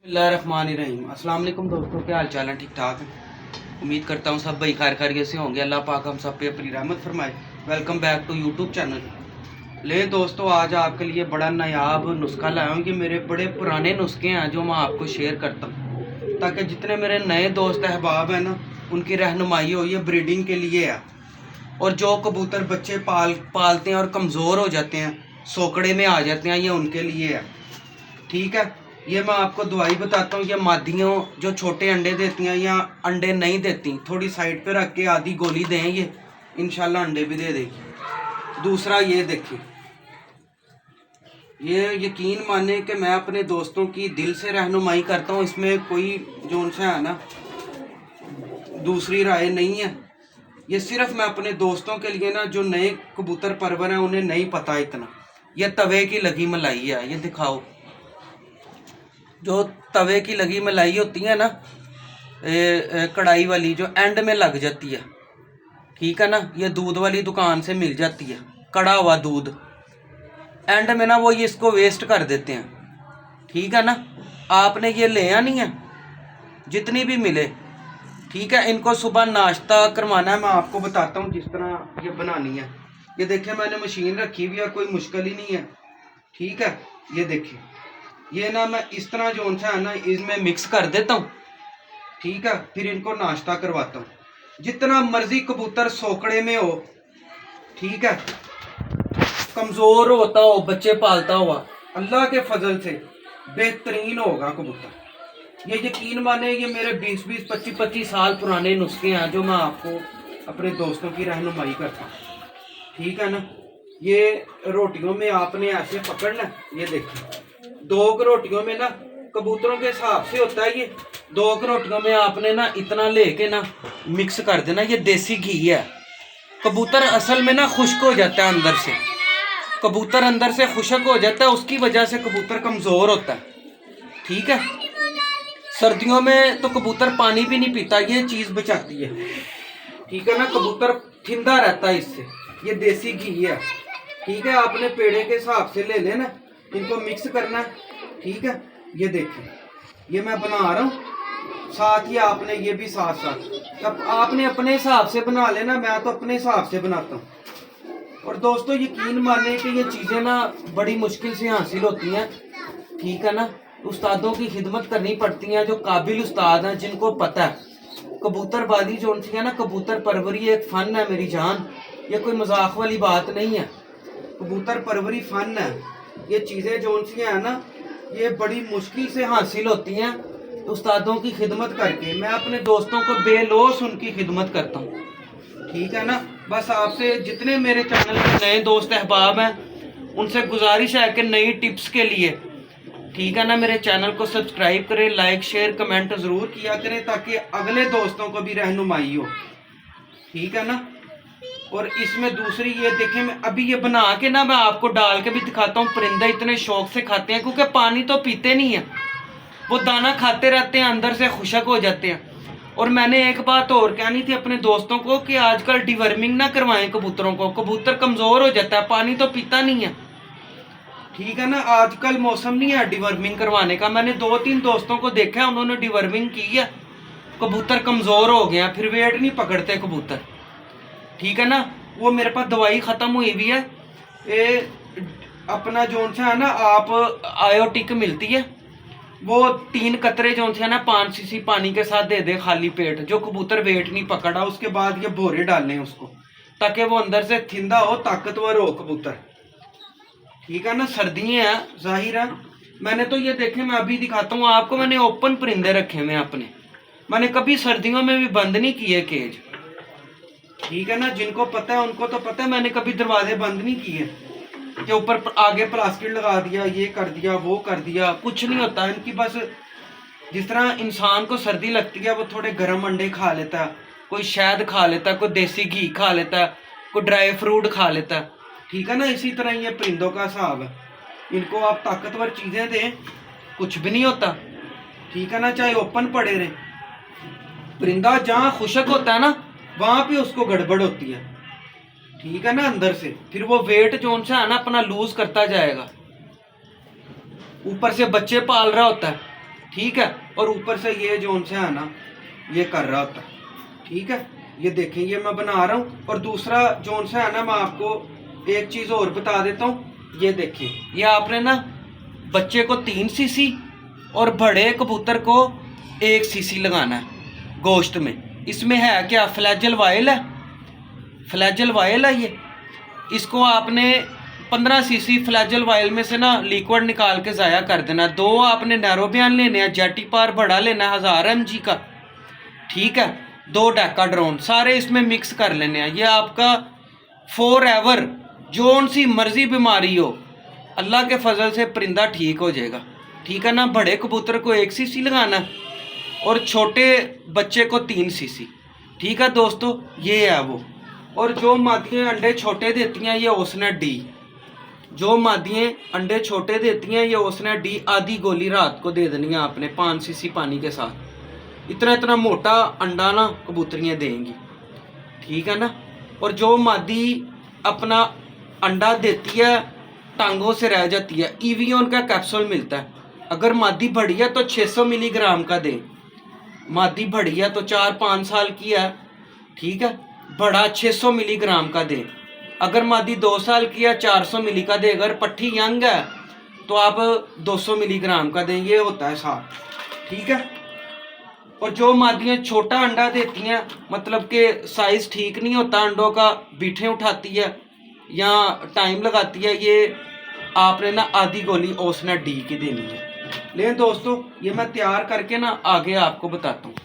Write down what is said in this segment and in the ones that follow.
बिस्मिल्लाहिर्रहमानिर्रहीम। अस्सलाम वालेकुम दोस्तों, क्या हाल चाल है? ठीक ठाक है। उम्मीद करता हूँ सब भाई खैर खैरियत से होंगे। अल्लाह पाक हम सब पे अपनी रहमत फरमाए। Welcome back to YouTube channel. ले दोस्तों, आज आपके लिए बड़ा नायाब नुस्खा लाया हूँ। ये मेरे बड़े पुराने नुस्खे हैं जो मैं आपको शेयर करता हूँ, ताकि जितने मेरे नए दोस्त अहबाब हैं ना, उनकी रहनुमाई हो। ये ब्रीडिंग के लिए है, और जो कबूतर बच्चे पालते हैं और कमज़ोर हो जाते हैं, सोकड़े में आ जाते हैं, ये उनके लिए है। ठीक है, ये मैं आपको दवाई बताता हूँ। ये मादियों जो छोटे अंडे देती हैं या अंडे नहीं देती, थोड़ी साइड पे रख के आधी गोली दें, ये इंशाल्लाह अंडे भी दे देगी। दूसरा ये देखिए, ये यकीन माने कि मैं अपने दोस्तों की दिल से रहनुमाई करता हूँ। इसमें कोई जो उनसे है ना दूसरी राय नहीं है। ये सिर्फ मैं अपने दोस्तों के लिए ना, जो नए कबूतर परवर हैं उन्हें नहीं पता इतना। ये तवे की लगी मलाई है, ये दिखाओ। जो तवे की लगी मलाई होती है ना, कढ़ाई वाली जो एंड में लग जाती है, ठीक है ना, ये दूध वाली दुकान से मिल जाती है। कड़ा हुआ दूध एंड में ना, वो ये इसको वेस्ट कर देते हैं। ठीक है ना, आपने ये ले आनी है जितनी भी मिले। ठीक है, इनको सुबह नाश्ता करवाना है। मैं आपको बताता हूँ जिस तरह ये बनानी है। ये देखिए, मैंने मशीन रखी हुई है, कोई मुश्किल ही नहीं है। ठीक है, ये देखिए, ये ना मैं इस तरह जो सा है ना, इसमें मिक्स कर देता हूँ। ठीक है, फिर इनको नाश्ता करवाता हूँ। जितना मर्जी कबूतर सोकड़े में हो, ठीक है, कमज़ोर होता हो, बच्चे पालता हुआ, अल्लाह के फजल से बेहतरीन होगा कबूतर। ये यकीन माने, ये मेरे 20-20, 25-25 साल पुराने नुस्खे हैं जो मैं आपको अपने दोस्तों की रहनुमाई करता हूँ। ठीक है ना, ये रोटियों में आपने ऐसे पकड़ना। ये देखिए, 2 रोटियों में ना, कबूतरों के हिसाब से होता है ये। 2 रोटियों में आपने ना इतना लेके ना मिक्स कर देना। ये देसी घी है। कबूतर असल में ना खुश्क हो जाता है अंदर से। कबूतर अंदर से खुश्क हो जाता है, उसकी वजह से कबूतर कमज़ोर होता है। ठीक है, सर्दियों में तो कबूतर पानी भी नहीं पीता, ये चीज़ बचाती है। ठीक है ना, कबूतर ठंडा रहता है इससे। ये देसी घी है। ठीक है, आपने पेड़े के हिसाब से ले लेना, इनको मिक्स करना है। ठीक है, ये देखिए, ये मैं बना रहा हूँ, साथ ही आपने ये भी साथ साथ अब आपने अपने हिसाब से बना लेना। मैं तो अपने हिसाब से बनाता हूँ। और दोस्तों, यकीन माने कि ये चीज़ें ना बड़ी मुश्किल से हासिल होती हैं। ठीक है ना, उस्तादों की खिदमत करनी पड़ती हैं, जो काबिल उस्ताद हैं, जिनको पता है। कबूतरबाजी जो है ना, कबूतर परवरी एक फ़न है मेरी जान। ये कोई मजाक वाली बात नहीं है। कबूतर परवरी फ़न है। ये चीज़ें जो उनसी हैं ना, ये बड़ी मुश्किल से हासिल होती हैं उस्तादों की खिदमत करके। मैं अपने दोस्तों को बेलौस उनकी खिदमत करता हूँ। ठीक है ना, बस आपसे जितने मेरे चैनल के नए दोस्त अहबाब हैं, उनसे गुजारिश है कि नई टिप्स के लिए, ठीक है ना, मेरे चैनल को सब्सक्राइब करें, लाइक शेयर कमेंट ज़रूर किया करें, ताकि अगले दोस्तों को भी रहनुमाई हो। ठीक है ना, और इसमें दूसरी ये देखें, मैं अभी ये बना के ना मैं आपको डाल के भी दिखाता हूँ। परिंदे इतने शौक से खाते हैं, क्योंकि पानी तो पीते नहीं है, वो दाना खाते रहते हैं, अंदर से खुशक हो जाते हैं। और मैंने एक बात और कहनी थी अपने दोस्तों को कि आजकल डिवर्मिंग ना करवाएं कबूतरों को। कबूतर कमज़ोर हो जाता है, पानी तो पीता नहीं है। ठीक है ना, आजकल मौसम नहीं है डिवर्मिंग करवाने का। मैंने 2-3 दोस्तों को देखा है, उन्होंने डिवर्मिंग की है, कबूतर कमज़ोर हो गए हैं, फिर वेट नहीं पकड़ते कबूतर। ठीक है ना, वो मेरे पास दवाई ख़त्म हुई भी है। ये अपना जो सा है ना, आप आयोटिक मिलती है, वो 3 कतरे जो है ना 5 सीसी पानी के साथ दे दे खाली पेट। जो कबूतर वेट नहीं पकड़ा, उसके बाद ये भोरे डालने उसको, ताकि वो अंदर से थिंदा हो, ताकतवर हो कबूतर। ठीक है ना, सर्दियाँ हैं जाहिर है। मैंने तो ये देखे, मैं अभी दिखाता हूँ आपको। मैंने ओपन परिंदे रखे हुए अपने, मैंने कभी सर्दियों में भी बंद नहीं किए केज। ठीक है ना, जिनको पता है उनको तो पता है, मैंने कभी दरवाजे बंद नहीं किए कि ऊपर आगे प्लास्टिक लगा दिया, ये कर दिया, वो कर दिया। कुछ नहीं होता इनकी। बस जिस तरह इंसान को सर्दी लगती है, वो थोड़े गर्म अंडे खा लेता है, कोई शहद खा लेता है, कोई देसी घी खा लेता है, कोई ड्राई फ्रूट खा लेता है। ठीक है ना, इसी तरह ये परिंदों का हिसाब है। इनको आप ताकतवर चीज़ें दें, कुछ भी नहीं होता। ठीक है ना, चाहे ओपन पड़े रहे। परिंदा जहाँ खुशक होता है ना, वहाँ पे उसको गड़बड़ होती है। ठीक है ना, अंदर से फिर वो वेट जो सा है ना अपना लूज करता जाएगा। ऊपर से बच्चे पाल रहा होता है, ठीक है। और ऊपर से ये जो उनसे है ना ये कर रहा होता है, ठीक है। ये देखें ये मैं बना रहा हूँ। और दूसरा जो उनसे है ना मैं आपको एक चीज़ और बता देता हूँ। ये देखिए ये आपने ना बच्चे को 3 सीसी और बड़े कबूतर को 1 सीसी लगाना है गोश्त में। इसमें है क्या, फ्लैजल वायल है, फ्लैजल वायल है ये। इसको आपने 15 सीसी फ्लैजल वायल में से ना लिक्विड निकाल के ज़ाया कर देना। 2 आपने नैरोबियन लेने हैं, जेटी पार बड़ा लेना है 1000 mg का, ठीक है। 2 डेकाड्रोन सारे इसमें मिक्स कर लेने हैं। ये आपका फॉर एवर जोन सी मर्जी बीमारी हो अल्लाह के फजल से परिंदा ठीक हो जाएगा, ठीक है ना। बड़े कबूतर को 1 सीसी लगाना और छोटे बच्चे को 3 सीसी, ठीक है दोस्तों। ये है वो। और जो मादियाँ अंडे छोटे देती हैं ये ओसनेट डी, जो मादियाँ अंडे छोटे देती हैं ये ओसनेट डी आधी गोली रात को दे देनी है आपने 5 सीसी पानी के साथ। इतना इतना मोटा अंडा ना कबूतरियाँ देंगी, ठीक है ना। और जो मादी अपना अंडा देती है टांगों से रह जाती है, ईवीओन का कैप्सूल मिलता है। अगर मादी बड़ी है तो 600 मिलीग्राम का दे, मादी बड़ी है तो 4-5 साल की है, ठीक है, बड़ा 600 मिलीग्राम का दे। अगर मादी 2 साल की है 400 मिली का दे। अगर पट्ठी यंग है तो आप 200 मिलीग्राम का दें, ये होता है साथ, ठीक है। और जो मादियाँ छोटा अंडा देती हैं मतलब कि साइज़ ठीक नहीं होता अंडों का, बीठें उठाती है या टाइम लगाती है, ये आपने ना आधी गोली ओसनेट डी की देनी है। लेकिन दोस्तों ये मैं तैयार करके ना आगे आपको बताता हूँ।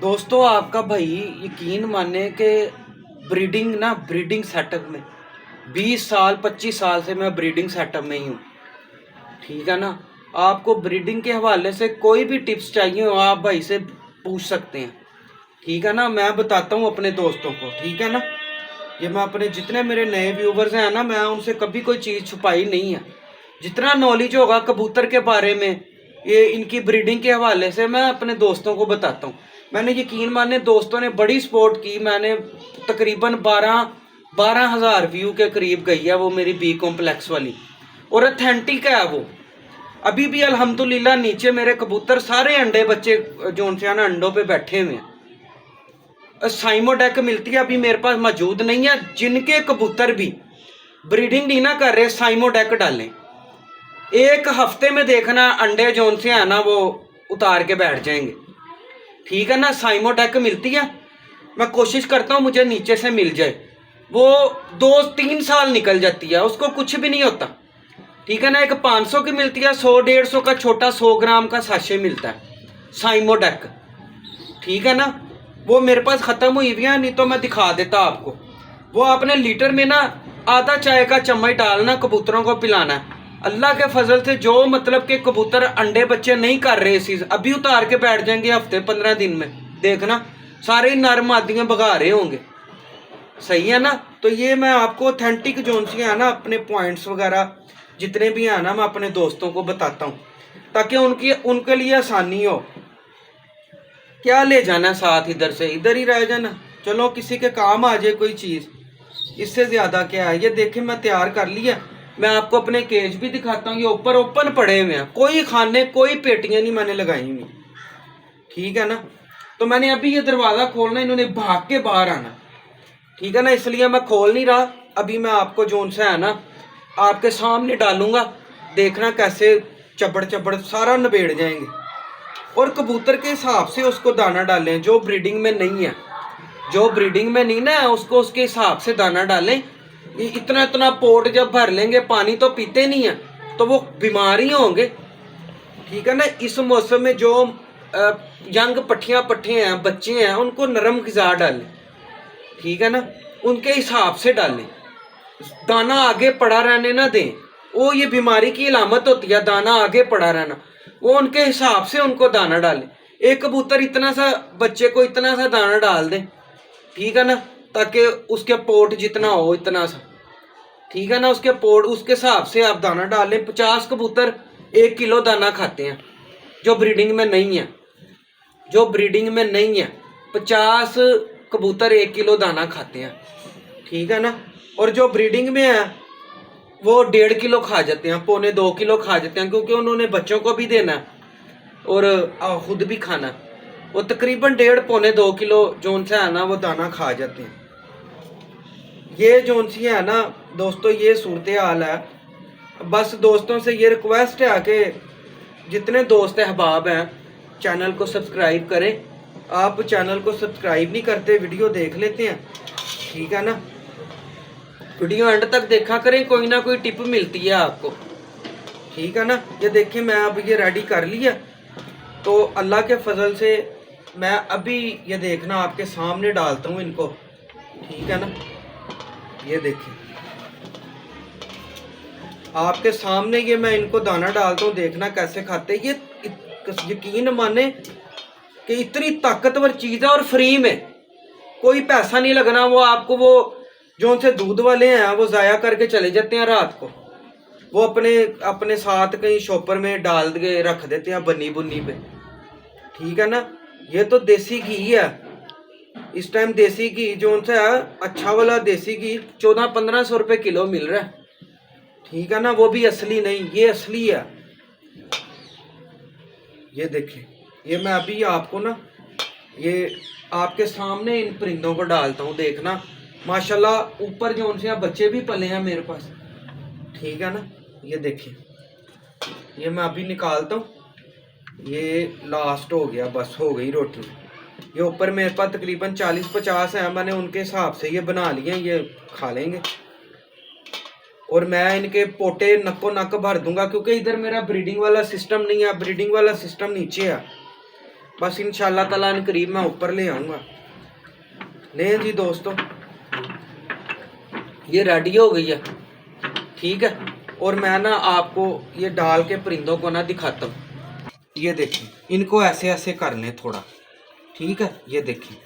दोस्तों आपका भाई यकीन माने कि ब्रीडिंग सेटअप में 20 साल 25 साल से मैं ब्रीडिंग सेटअप में ही हूँ, ठीक है ना। आपको ब्रीडिंग के हवाले से कोई भी टिप्स चाहिए हो आप भाई से पूछ सकते हैं, ठीक है ना। मैं बताता हूँ अपने दोस्तों को, ठीक है ना। ये मैं अपने जितने मेरे नए व्यूवर्स हैं ना मैं उनसे कभी कोई चीज़ छुपाई नहीं है। जितना नॉलेज होगा कबूतर के बारे में ये इनकी ब्रीडिंग के हवाले से मैं अपने दोस्तों को बताता हूँ। मैंने यकीन माने दोस्तों ने बड़ी सपोर्ट की। मैंने तकरीबन 12,000 व्यू के करीब गई है वो मेरी बी कॉम्प्लेक्स वाली, और ऑथेंटिक है वो। अभी भी अल्हम्दुलिल्लाह नीचे मेरे कबूतर सारे अंडे बच्चे जो उनसे ना अंडों पे बैठे हुए हैं। साइमोडेक मिलती है अभी मेरे पास मौजूद नहीं है। जिनके कबूतर भी ब्रीडिंग नहीं ना कर रहे साइमोडेक डालें। 1 हफ्ते में देखना अंडे जो उनसे है ना वो उतार के बैठ जाएंगे, ठीक है ना। साइमोडेक मिलती है, मैं कोशिश करता हूँ मुझे नीचे से मिल जाए। वो 2-3 साल निकल जाती है, उसको कुछ भी नहीं होता, ठीक है ना। एक 500 की मिलती है, 100-150 का छोटा 100 ग्राम का साशे मिलता है साइमोडेक, ठीक है ना। वो मेरे पास ख़त्म हुई हुई है, नहीं तो मैं दिखा देता आपको। वो आपने लीटर में ना आधा चाय का चम्मच डालना कबूतरों को पिलाना है। अल्लाह के फजल से जो मतलब कि कबूतर अंडे बच्चे नहीं कर रहे इस चीज़ अभी उतार के बैठ जाएंगे हफ्ते 15 दिन में, देखना सारे नर मादियाँ भगा रहे होंगे, सही है ना। तो ये मैं आपको ऑथेंटिक जोन सी है ना अपने पॉइंट्स वगैरह जितने भी हैं ना मैं अपने दोस्तों को बताता हूँ ताकि उनके लिए आसानी हो। क्या ले जाना साथ, इधर से इधर ही रह जाना, चलो किसी के काम आ जाए कोई चीज़, इससे ज़्यादा क्या है। ये देखें मैं तैयार कर लिया। मैं आपको अपने केज भी दिखाता हूँ, ये ऊपर ओपन पड़े हुए हैं, कोई खाने कोई पेटियाँ नहीं मैंने लगाई हुई, ठीक है ना। तो मैंने अभी ये दरवाज़ा खोलना, इन्होंने भाग के बाहर आना, ठीक है ना, इसलिए मैं खोल नहीं रहा। अभी मैं आपको जोन से है ना आपके सामने डालूंगा, देखना कैसे चबड़ चबड़ सारा निबेड़ जाएंगे। और कबूतर के हिसाब से उसको दाना डालें, जो ब्रीडिंग में नहीं है, जो ब्रीडिंग में नहीं ना उसको उसके हिसाब से दाना डालें। इतना इतना पोट जब भर लेंगे, पानी तो पीते नहीं है तो वो बीमार ही होंगे, ठीक है ना। इस मौसम में जो यंग पट्ठे हैं बच्चे हैं उनको नरम ग़िज़ा डालें, ठीक है ना, उनके हिसाब से डालें। दाना आगे पड़ा रहने ना दें, वो ये बीमारी की अलामत होती है दाना आगे पड़ा रहना। वो उनके हिसाब से उनको दाना डालें। एक कबूतर इतना सा बच्चे को इतना सा दाना डाल दें, ठीक है ना, ताकि उसके पोट जितना हो इतना सा, ठीक है ना, उसके पोट उसके हिसाब से आप दाना डालें। 50 कबूतर 1 किलो दाना खाते हैं जो ब्रीडिंग में नहीं है, जो ब्रीडिंग में नहीं है 50 कबूतर 1 किलो दाना खाते हैं, ठीक है ना। और जो ब्रीडिंग में है वो 1.5 किलो खा जाते हैं, 1.25 किलो खा जाते हैं, क्योंकि उन्होंने बच्चों को भी देना और खुद भी खाना। वो तकरीबन 1.5-1.25 किलो जोन से है ना वो दाना खा जाते हैं। ये जोन सी है ना दोस्तों, ये सूरत हाल है। बस दोस्तों से ये रिक्वेस्ट है कि जितने दोस्त अहबाब हैं चैनल को सब्सक्राइब करें। आप चैनल को सब्सक्राइब नहीं करते, वीडियो देख लेते हैं, ठीक है ना। वीडियो एंड तक देखा करें, कोई ना कोई टिप मिलती है आपको, ठीक है ना। ये देखिए मैं अब ये रेडी कर लिया, तो अल्लाह के फजल से मैं अभी ये देखना आपके सामने डालता हूँ इनको, ठीक है ना। ये देखिए आपके सामने ये मैं इनको दाना डालता हूँ, देखना कैसे खाते हैं। ये यकीन माने कि इतनी ताकतवर चीज़ है और फ्री में, कोई पैसा नहीं लगना। वो आपको वो जो उनसे दूध वाले हैं वो ज़ाया करके चले जाते हैं रात को, वो अपने अपने साथ कहीं शॉपर में डाल के रख देते हैं बन्नी बुन्नी पे, ठीक है ना। ये तो देसी घी है, इस टाइम देसी घी जो उनसे है अच्छा वाला देसी घी 1400-1500 रुपये किलो मिल रहा है, ठीक है ना। वो भी असली नहीं, ये असली है। ये देखिए ये मैं अभी आपको ना ये आपके सामने इन परिंदों को डालता हूँ, देखना माशाल्लाह ऊपर जो उनसे बच्चे भी पले हैं मेरे पास, ठीक है ना। ये देखिए ये मैं अभी निकालता हूँ, ये लास्ट हो गया, बस हो गई रोटी। ये ऊपर मेरे पास तकरीबन 40-50 हैं, मैंने उनके हिसाब से ये बना लिए, ये खा लेंगे। और मैं इनके पोटे नक्को नक भर दूंगा, क्योंकि इधर मेरा ब्रीडिंग वाला सिस्टम नहीं है, ब्रीडिंग वाला सिस्टम नीचे है। बस इंशाल्लाह ताला इन करीब मैं ऊपर ले आऊँगा। ले जी दोस्तों ये रेडी हो गई है, ठीक है। और मैं ना आपको ये डाल के परिंदों को ना दिखाता हूँ। ये देखिए इनको ऐसे ऐसे करने थोड़ा, ठीक है। ये देखिए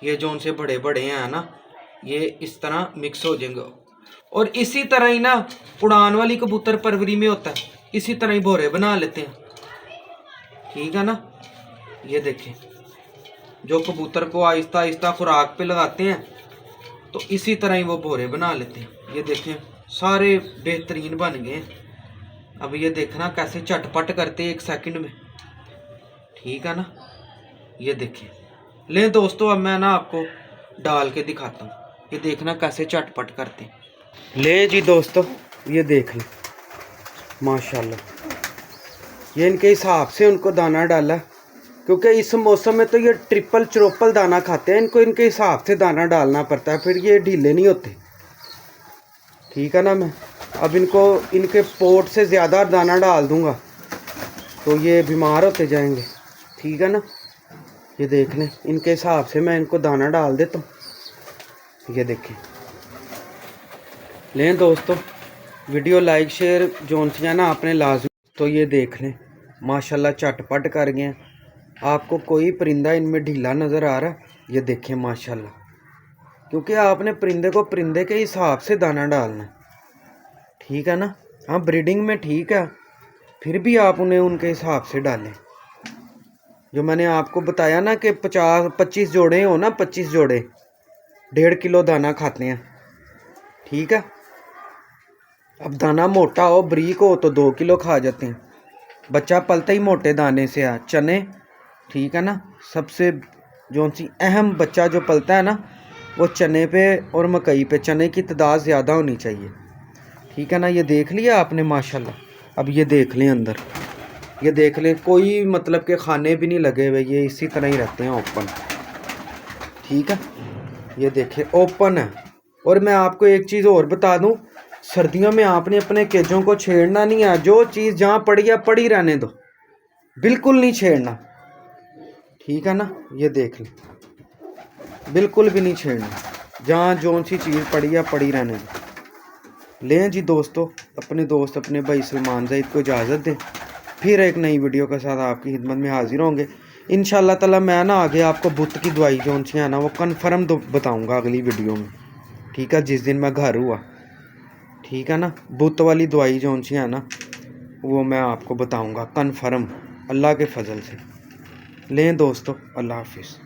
ये जो उनसे बड़े बड़े हैं ना, ये इस तरह मिक्स हो जाएंगे। और इसी तरह ही ना उड़ान वाली कबूतर परवरी में होता है, इसी तरह ही भोरे बना लेते हैं, ठीक है ना। ये देखिए जो कबूतर को आहिस्ता आहिस्ता खुराक पे लगाते हैं, तो इसी तरह ही वो भोरे बना लेते हैं। ये देखें सारे बेहतरीन बन गए हैं। अब ये देखना कैसे चटपट करते हैं 1 सेकंड में, ठीक है ना। ये देखिए ले दोस्तों अब मैं ना आपको डाल के दिखाता हूँ, ये देखना कैसे चटपट करते हैं। ले जी दोस्तों ये देख लें माशाल्लाह, ये इनके हिसाब से उनको दाना डाला, क्योंकि इस मौसम में तो ये ट्रिपल चरोपल दाना खाते हैं, इनको इनके हिसाब से दाना डालना पड़ता है, फिर ये ढीले नहीं होते, ठीक है ना। मैं अब इनको इनके पोट से ज़्यादा दाना डाल दूंगा तो ये बीमार होते जाएंगे, ठीक है ना। ये देख लें इनके हिसाब से मैं इनको दाना डाल देता हूँ। ये देखें लें दोस्तों, वीडियो लाइक शेयर जोन सी ना आपने लाजमी। तो ये देख लें माशाल्लाह चटपट कर गए हैं। आपको कोई परिंदा इनमें ढीला नज़र आ रहा है? ये देखें माशाल्लाह, क्योंकि आपने परिंदे को परिंदे के हिसाब से दाना डालना है, ठीक है ना। हाँ ब्रीडिंग में ठीक है, फिर भी आप उन्हें उनके हिसाब से डालें। जो मैंने आपको बताया ना कि 50-25 जोड़े हो ना, 25 जोड़े 1.5 किलो दाना खाते हैं, ठीक है। अब दाना मोटा हो बारीक हो तो 2 किलो खा जाते हैं। बच्चा पलता ही मोटे दाने से है, चने, ठीक है ना। सबसे जो सी अहम बच्चा जो पलता है ना वो चने पे और मकई पे, चने की तादाद ज़्यादा होनी चाहिए, ठीक है ना। ये देख लिया आपने माशाल्लाह। अब ये देख लें अंदर, ये देख लें कोई मतलब के खाने भी नहीं लगे हुए, ये इसी तरह ही रहते हैं ओपन, ठीक है। ये देखें ओपन है। और मैं आपको एक चीज़ और बता दूं, सर्दियों में आपने अपने केजों को छेड़ना नहीं है। जो चीज़ जहाँ पड़ी है पड़ी रहने दो, बिल्कुल नहीं छेड़ना, ठीक है ना। ये देख लें बिल्कुल भी नहीं छेड़ना, जहाँ जो सी चीज़ पड़ी है पड़ी रहने दो। लें जी दोस्तों, अपने दोस्त अपने भाई सलमान ज़ैद को इजाज़त दें, फिर एक नई वीडियो के साथ आपकी खिदमत में हाजिर होंगे इंशाल्लाह ताला। मैं ना आगे आपको बुत की दवाई जो सी है ना वो कन्फर्म बताऊँगा अगली वीडियो में, ठीक है। जिस दिन मैं घर हुआ, ठीक है ना, बुत वाली दवाई जो सी है ना वो मैं आपको बताऊँगा कन्फर्म अल्लाह के फजल से। लें दोस्तों, अल्लाह हाफिज़।